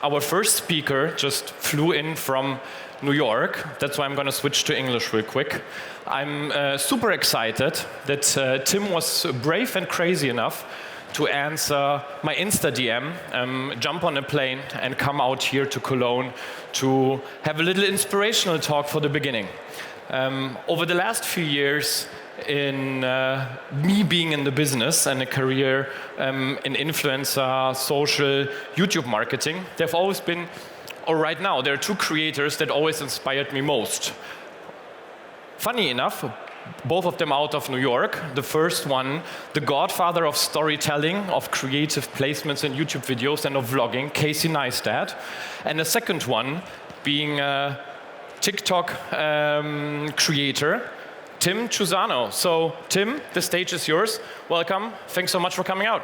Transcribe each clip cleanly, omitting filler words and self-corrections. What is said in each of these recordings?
our first speaker just flew in from New York. That's why I'm going to switch to English real quick. I'm super excited that Tim was brave and crazy enough to answer my Insta DM, jump on a plane and come out here to Cologne to have a little inspirational talk for the beginning. Over the last few years, in me being in the business and a career in influencer, social, YouTube marketing, there have always been, or right now, there are two creators that always inspired me most. Funny enough, both of them out of New York. The first one, the godfather of storytelling, of creative placements in YouTube videos and of vlogging, Casey Neistat. And the second one being a TikTok creator, Tim Chusano. So, Tim, the stage is yours. Welcome. Thanks so much for coming out.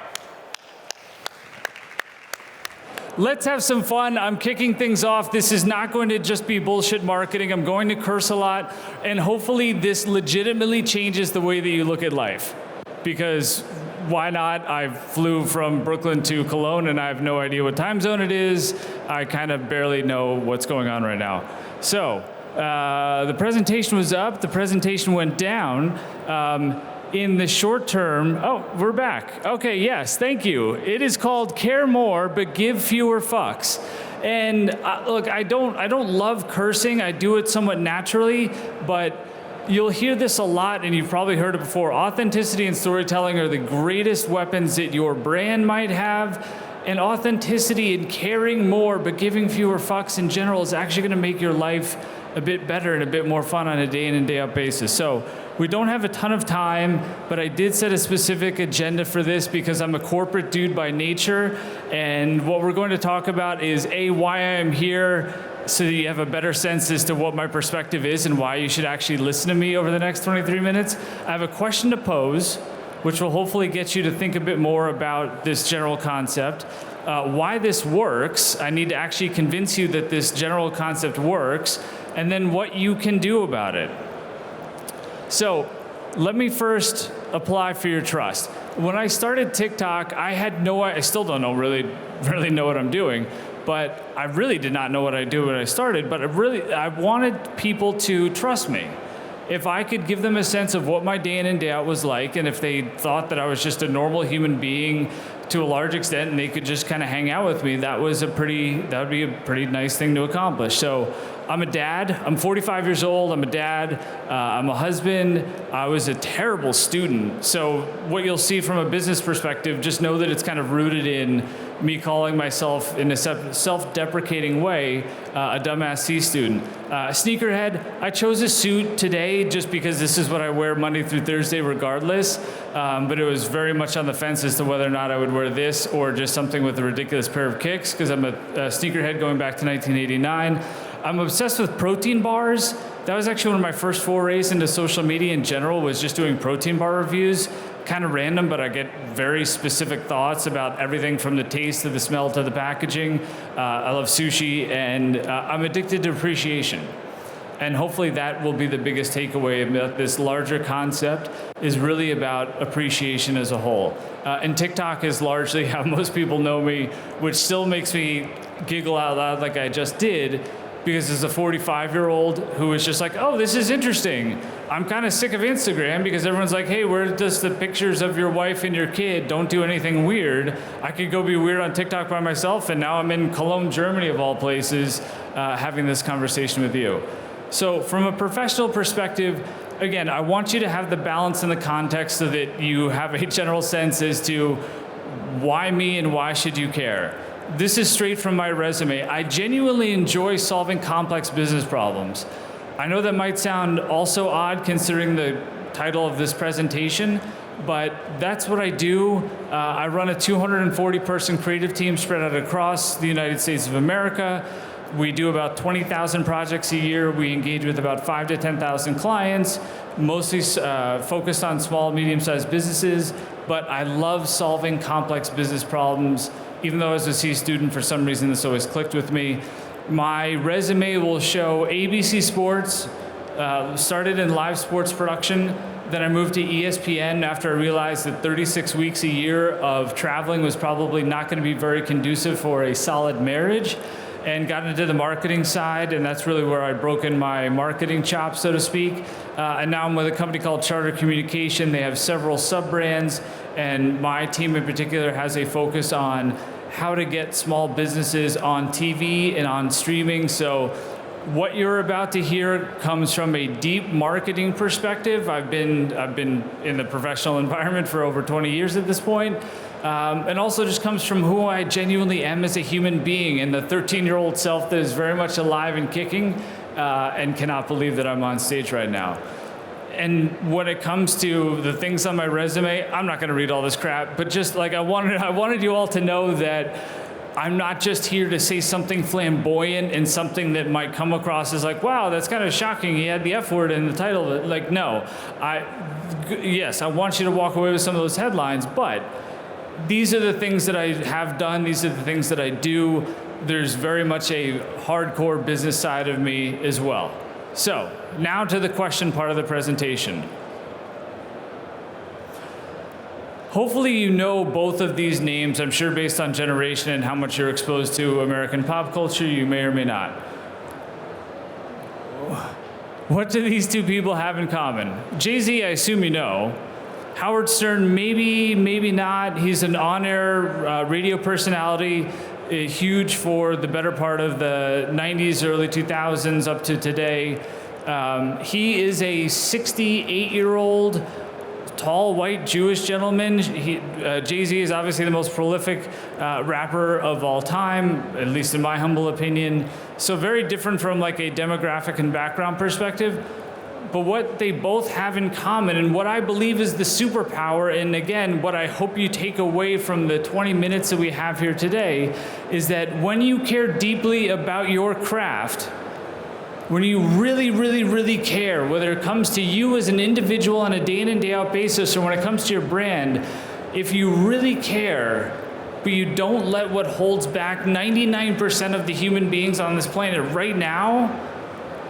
Let's have some fun. I'm kicking things off. This is not going to just be bullshit marketing. I'm going to curse a lot, and hopefully this legitimately changes the way that you look at life. Because why not? I flew from Brooklyn to Cologne, and I have no idea what time zone it is. I kind of barely know what's going on right now. So, the presentation was up, the presentation went down. In the short term, oh, we're back. Okay, yes, thank you. It is called Care More, but Give Fewer Fucks. And look, I don't love cursing. I do it somewhat naturally, but you'll hear this a lot, and you've probably heard it before. Authenticity and storytelling are the greatest weapons that your brand might have. And authenticity and caring more, but giving fewer fucks in general is actually going to make your life a bit better and a bit more fun on a day in and day out basis. So we don't have a ton of time, but I did set a specific agenda for this because I'm a corporate dude by nature. And what we're going to talk about is why I am here, so that you have a better sense as to what my perspective is and why you should actually listen to me over the next 23 minutes. I have a question to pose, which will hopefully get you to think a bit more about this general concept. Why this works, I need to actually convince you that this general concept works, and then what you can do about it. So let me first apply for your trust. When I started TikTok, I still don't know really know what I'm doing, but I really did not know what I do when I started, but I wanted people to trust me. If I could give them a sense of what my day in and day out was like, and if they thought that I was just a normal human being to a large extent, and they could just kind of hang out with me, that would be a pretty nice thing to accomplish. So I'm a dad. I'm 45 years old. I'm a dad. I'm a husband. I was a terrible student. So what you'll see from a business perspective, just know that it's kind of rooted in me calling myself, in a self-deprecating way, a dumbass C student. Sneakerhead, I chose a suit today just because this is what I wear Monday through Thursday regardless, but it was very much on the fence as to whether or not I would wear this or just something with a ridiculous pair of kicks, because I'm a sneakerhead going back to 1989. I'm obsessed with protein bars. That was actually one of my first forays into social media in general, was just doing protein bar reviews. Kind of random, but I get very specific thoughts about everything from the taste to the smell to the packaging. I love sushi, and I'm addicted to appreciation. And hopefully that will be the biggest takeaway about this larger concept, is really about appreciation as a whole. And TikTok is largely how most people know me, which still makes me giggle out loud like I just did, because as a 45-year-old who is just like, oh, this is interesting. I'm kind of sick of Instagram because everyone's like, hey, where does the pictures of your wife and your kid? Don't do anything weird. I could go be weird on TikTok by myself, and now I'm in Cologne, Germany, of all places, having this conversation with you. So from a professional perspective, again, I want you to have the balance and the context so that you have a general sense as to why me and why should you care. This is straight from my resume. I genuinely enjoy solving complex business problems. I know that might sound also odd considering the title of this presentation, but that's what I do. I run a 240-person creative team spread out across the United States of America. We do about 20,000 projects a year. We engage with about 5,000 to 10,000 clients, mostly focused on small, medium-sized businesses, but I love solving complex business problems. Even though as a C student, for some reason, this always clicked with me. My resume will show ABC Sports, started in live sports production, Then I moved to ESPN after I realized that 36 weeks a year of traveling was probably not going to be very conducive for a solid marriage, and got into the marketing side, and that's really where I broke in my marketing chops, so to speak. And now I'm with a company called Charter Communication. They have several sub-brands, and my team in particular has a focus on how to get small businesses on TV and on streaming. So what you're about to hear comes from a deep marketing perspective. I've been in the professional environment for over 20 years at this point. And also just comes from who I genuinely am as a human being, and the 13-year-old self that is very much alive and kicking, and cannot believe that I'm on stage right now. And when it comes to the things on my resume, I'm not going to read all this crap, but just like I wanted you all to know that I'm not just here to say something flamboyant and something that might come across as like, wow, that's kind of shocking. He had the F word in the title. Like, no. Yes, I want you to walk away with some of those headlines, but these are the things that I have done. These are the things that I do. There's very much a hardcore business side of me as well. So now to the question part of the presentation. Hopefully you know both of these names. I'm sure based on generation and how much you're exposed to American pop culture, you may or may not. What do these two people have in common? Jay-Z, I assume you know. Howard Stern, maybe, maybe not. He's an on-air radio personality, huge for the better part of the 90s, early 2000s, up to today. He is a 68-year-old, tall, white, Jewish gentleman. Jay-Z is obviously the most prolific rapper of all time, at least in my humble opinion. So very different from like a demographic and background perspective. But what they both have in common, and what I believe is the superpower, and again, what I hope you take away from the 20 minutes that we have here today, is that when you care deeply about your craft, when you really, really, really care, whether it comes to you as an individual on a day in and day out basis, or when it comes to your brand, if you really care, but you don't let what holds back 99% of the human beings on this planet right now,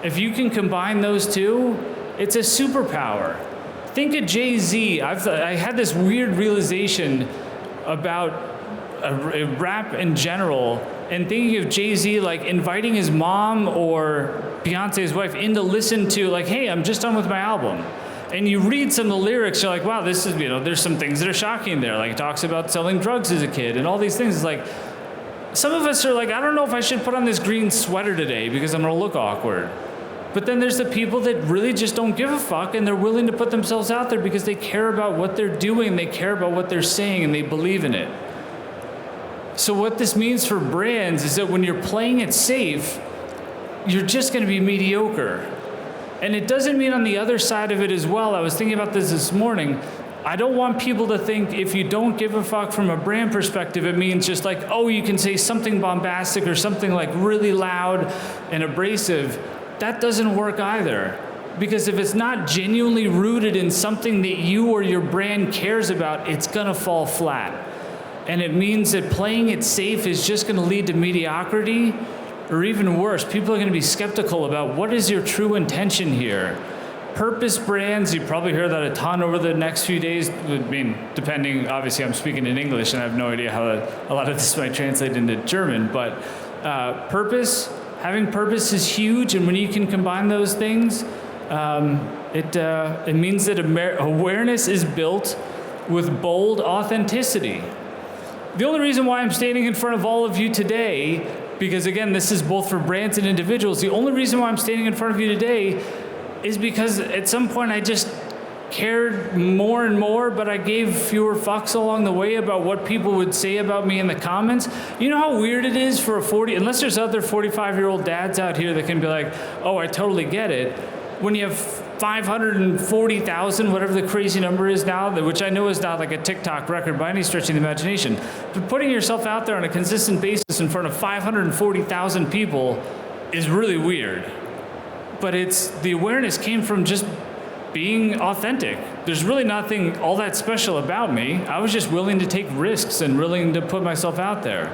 if you can combine those two, it's a superpower. Think of Jay-Z. I had this weird realization about rap in general, and thinking of Jay-Z like inviting his mom or Beyonce's wife in to listen to, like, hey, I'm just done with my album. And you read some of the lyrics, you're like, wow, this is, there's some things that are shocking there. Like, it talks about selling drugs as a kid and all these things. It's like, some of us are like, I don't know if I should put on this green sweater today because I'm gonna look awkward. But then there's the people that really just don't give a fuck, and they're willing to put themselves out there because they care about what they're doing, they care about what they're saying, and they believe in it. So what this means for brands is that when you're playing it safe, you're just gonna be mediocre. And it doesn't mean on the other side of it as well. I was thinking about this morning. I don't want people to think if you don't give a fuck from a brand perspective, it means just like, oh, you can say something bombastic or something like really loud and abrasive. That doesn't work either. Because if it's not genuinely rooted in something that you or your brand cares about, it's gonna fall flat. And it means that playing it safe is just gonna lead to mediocrity, or even worse, people are gonna be skeptical about what is your true intention here. Purpose brands, you probably hear that a ton over the next few days. I mean, depending, obviously I'm speaking in English and I have no idea how a lot of this might translate into German, but having purpose is huge, and when you can combine those things, it means that awareness is built with bold authenticity. The only reason why I'm standing in front of all of you today, because again, this is both for brands and individuals, the only reason why I'm standing in front of you today is because at some point I just cared more and more, but I gave fewer fucks along the way about what people would say about me in the comments. You know how weird it is for unless there's other 45-year-old dads out here that can be like, oh, I totally get it. When you have 540,000, whatever the crazy number is now, which I know is not like a TikTok record by any stretch of the imagination, but putting yourself out there on a consistent basis in front of 540,000 people is really weird. But the awareness came from just being authentic. There's really nothing all that special about me. I was just willing to take risks and willing to put myself out there.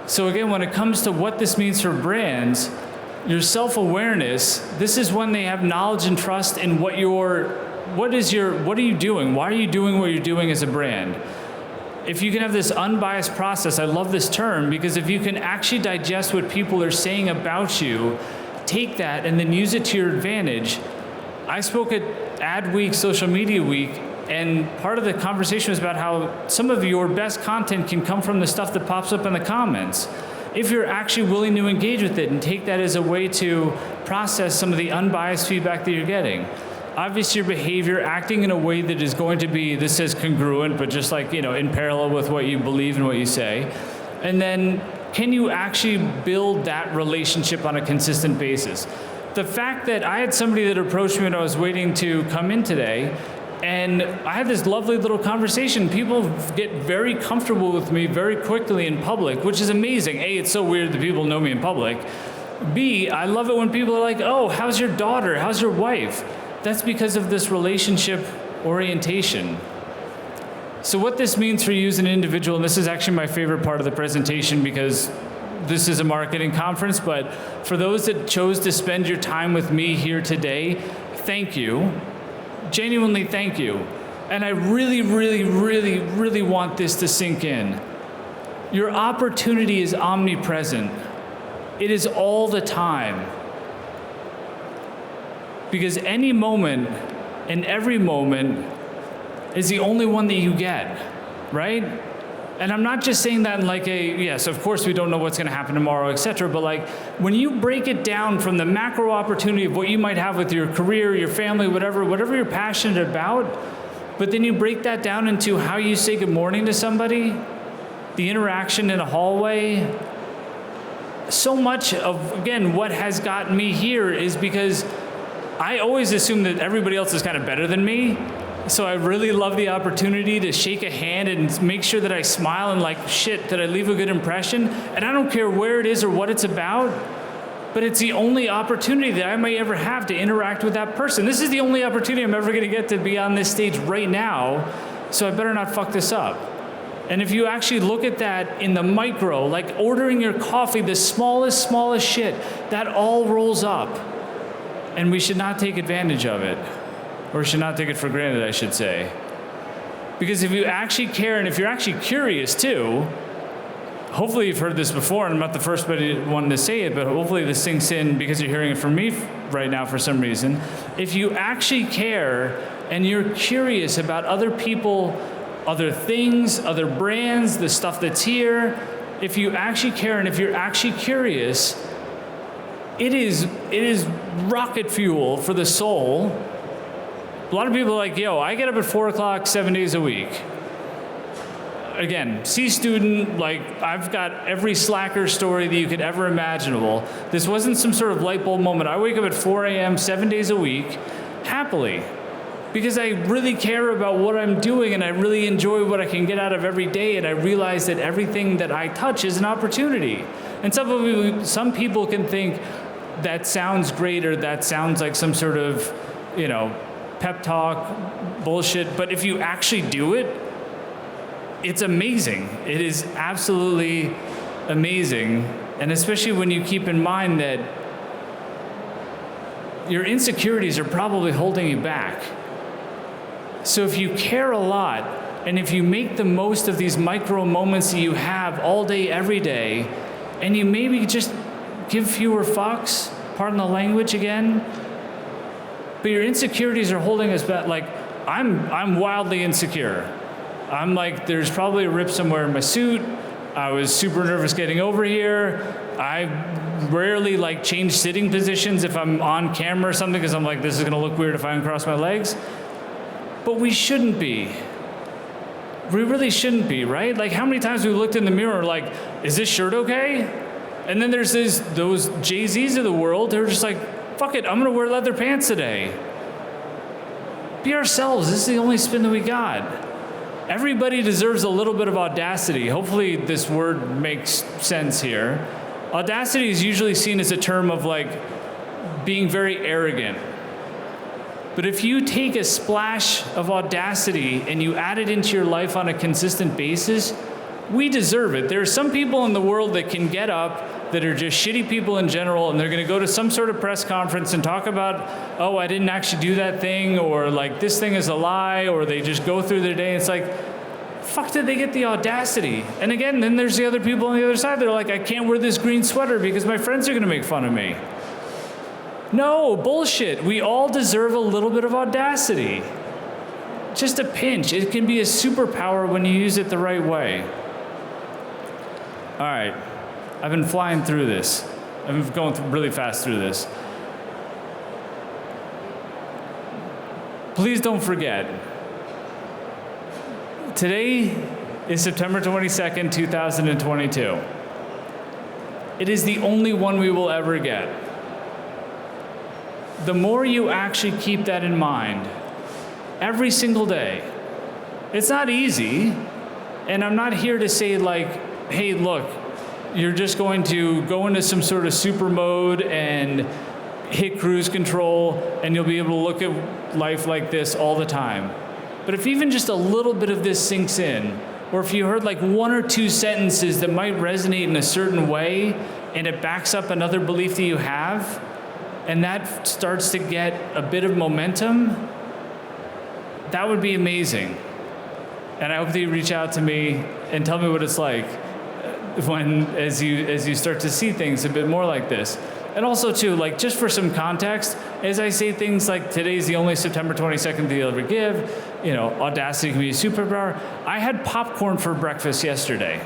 So again, when it comes to what this means for brands, your self-awareness, this is when they have knowledge and trust in what your what are you doing? Why are you doing what you're doing as a brand? If you can have this unbiased process, I love this term, because if you can actually digest what people are saying about you, take that and then use it to your advantage. I spoke at Ad Week, Social Media Week, and part of the conversation was about how some of your best content can come from the stuff that pops up in the comments. If you're actually willing to engage with it and take that as a way to process some of the unbiased feedback that you're getting. Obviously your behavior, acting in a way that is going to be, this says congruent, but just like, in parallel with what you believe and what you say. And then can you actually build that relationship on a consistent basis? The fact that I had somebody that approached me when I was waiting to come in today, and I had this lovely little conversation. People get very comfortable with me very quickly in public, which is amazing. A, it's so weird that people know me in public. B, I love it when people are like, oh, how's your daughter? How's your wife? That's because of this relationship orientation. So what this means for you as an individual, and this is actually my favorite part of the presentation because this is a marketing conference, but for those that chose to spend your time with me here today, thank you. Genuinely thank you. And I really, really, really, really want this to sink in. Your opportunity is omnipresent. It is all the time. Because any moment and every moment is the only one that you get, right? And I'm not just saying that in like yes, of course we don't know what's gonna happen tomorrow, et cetera, but like when you break it down from the macro opportunity of what you might have with your career, your family, whatever you're passionate about, but then you break that down into how you say good morning to somebody, the interaction in a hallway. So much of, again, what has gotten me here is because I always assume that everybody else is kind of better than me. So I really love the opportunity to shake a hand and make sure that I smile and like, shit, did I leave a good impression? And I don't care where it is or what it's about, but it's the only opportunity that I may ever have to interact with that person. This is the only opportunity I'm ever gonna get to be on this stage right now, so I better not fuck this up. And if you actually look at that in the micro, like ordering your coffee, the smallest shit, that all rolls up. And we should not take advantage of it. Or should not take it for granted, I should say. Because if you actually care, and if you're actually curious too, hopefully you've heard this before, and I'm not the first one to say it, but hopefully this sinks in because you're hearing it from me right now for some reason. If you actually care, and you're curious about other people, other things, other brands, the stuff that's here, if you actually care, and if you're actually curious, it is rocket fuel for the soul. A lot of people are like, yo, I get up at 4 o'clock 7 days a week. Again, C student, like I've got every slacker story that you could ever imaginable. This wasn't some sort of light bulb moment. I wake up at 4 a.m. 7 days a week, happily, because I really care about what I'm doing and I really enjoy what I can get out of every day, and I realize that everything that I touch is an opportunity. And some people can think that sounds great or that sounds like some sort of, pep talk, bullshit, but if you actually do it, it's amazing. It is absolutely amazing. And especially when you keep in mind that your insecurities are probably holding you back. So if you care a lot, and if you make the most of these micro moments that you have all day, every day, and you maybe just give fewer fucks, pardon the language again, but your insecurities are holding us back. Like, I'm wildly insecure. I'm like, there's probably a rip somewhere in my suit. I was super nervous getting over here. I rarely like change sitting positions if I'm on camera or something, because I'm like, this is gonna look weird if I uncross my legs. But we shouldn't be. We really shouldn't be, right? Like, how many times we looked in the mirror like, is this shirt okay? And then there's those Jay-Z's of the world, they're just like, fuck it, I'm gonna wear leather pants today. Be ourselves, this is the only spin that we got. Everybody deserves a little bit of audacity. Hopefully this word makes sense here. Audacity is usually seen as a term of like being very arrogant. But if you take a splash of audacity and you add it into your life on a consistent basis, We deserve it. There are some people in the world that can get up that are just shitty people in general, and they're going to go to some sort of press conference and talk about, oh, I didn't actually do that thing, or like this thing is a lie, or they just go through their day. It's like, fuck, did they get the audacity? And again, then there's the other people on the other side that are like, I can't wear this green sweater because my friends are going to make fun of me. No, bullshit. We all deserve a little bit of audacity. Just a pinch. It can be a superpower when you use it the right way. All right. I've been flying through this. I've been going really fast through this. Please don't forget. Today is September 22nd, 2022. It is the only one we will ever get. The more you actually keep that in mind, every single day, it's not easy, and I'm not here to say like, hey, look, you're just going to go into some sort of super mode and hit cruise control, and you'll be able to look at life like this all the time. But if even just a little bit of this sinks in, or if you heard like one or two sentences that might resonate in a certain way, and it backs up another belief that you have, and that starts to get a bit of momentum, that would be amazing. And I hope that you reach out to me and tell me what it's like when, as you start to see things a bit more like this. And also too, like just for some context, as I say things like today's the only September 22nd that you'll ever give, you know, audacity can be a superpower. I had popcorn for breakfast yesterday,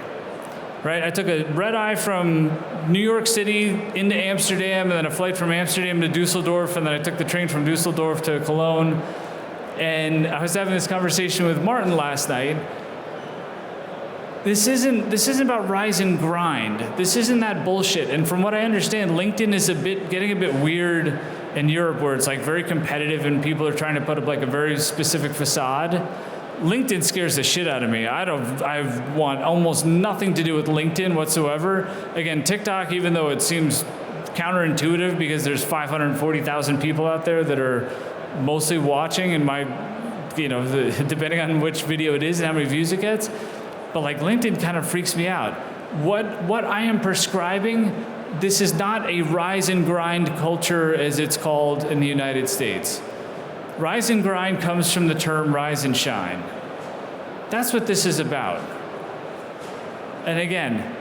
right? I took a red eye from New York City into Amsterdam, and then a flight from Amsterdam to Dusseldorf, and then I took the train from Dusseldorf to Cologne. And I was having this conversation with Martin last night. This isn't about rise and grind. This isn't that bullshit. And from what I understand, LinkedIn is getting a bit weird in Europe, where it's like very competitive and people are trying to put up like a very specific facade. LinkedIn scares the shit out of me. I want almost nothing to do with LinkedIn whatsoever. Again, TikTok, even though it seems counterintuitive because there's 540,000 people out there that are mostly watching, and depending on which video it is and how many views it gets. But like LinkedIn kind of freaks me out. What I am prescribing, this is not a rise and grind culture as it's called in the United States. Rise and grind comes from the term rise and shine. That's what this is about. And again,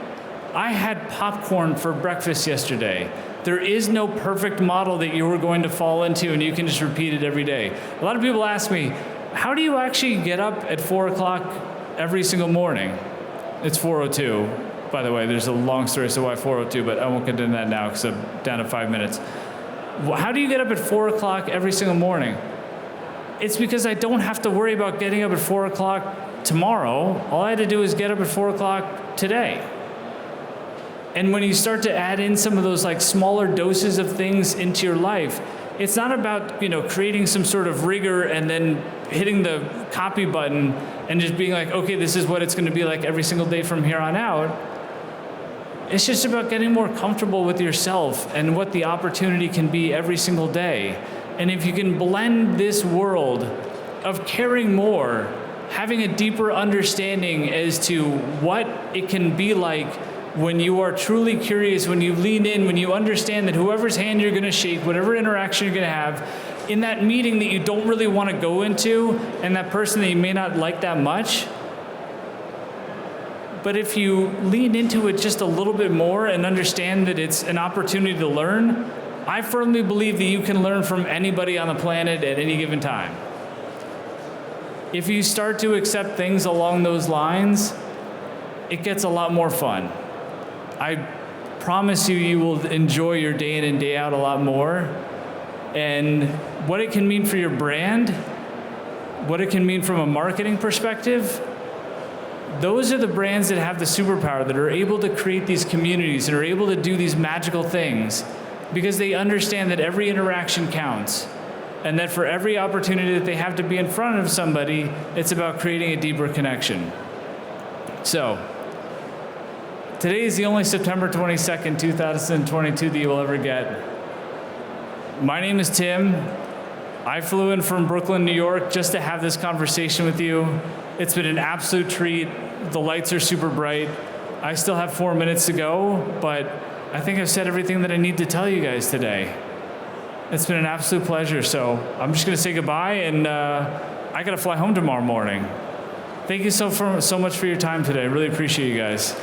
I had popcorn for breakfast yesterday. There is no perfect model that you are going to fall into and you can just repeat it every day. A lot of people ask me, how do you actually get up at 4 o'clock every single morning? It's 4:02. By the way, there's a long story as to why 4:02, but I won't get into that now because I'm down to 5 minutes. How do you get up at 4 o'clock every single morning? It's because I don't have to worry about getting up at 4 o'clock tomorrow. All I had to do is get up at 4 o'clock today. And when you start to add in some of those like smaller doses of things into your life, it's not about, creating some sort of rigor and then hitting the copy button and just being like, okay, this is what it's going to be like every single day from here on out. It's just about getting more comfortable with yourself and what the opportunity can be every single day. And if you can blend this world of caring more, having a deeper understanding as to what it can be like when you are truly curious, when you lean in, when you understand that whoever's hand you're going to shake, whatever interaction you're going to have, in that meeting that you don't really want to go into, and that person that you may not like that much, but if you lean into it just a little bit more and understand that it's an opportunity to learn, I firmly believe that you can learn from anybody on the planet at any given time. If you start to accept things along those lines, it gets a lot more fun. I promise you will enjoy your day in and day out a lot more. And what it can mean for your brand, what it can mean from a marketing perspective, those are the brands that have the superpower, that are able to create these communities and are able to do these magical things because they understand that every interaction counts, and that for every opportunity that they have to be in front of somebody, it's about creating a deeper connection. So, today is the only September 22nd, 2022 that you will ever get. My name is Tim. I flew in from Brooklyn, New York, just to have this conversation with you. It's been an absolute treat. The lights are super bright. I still have 4 minutes to go, but I think I've said everything that I need to tell you guys today. It's been an absolute pleasure. So I'm just going to say goodbye, and I got to fly home tomorrow morning. Thank you so much for your time today. I really appreciate you guys.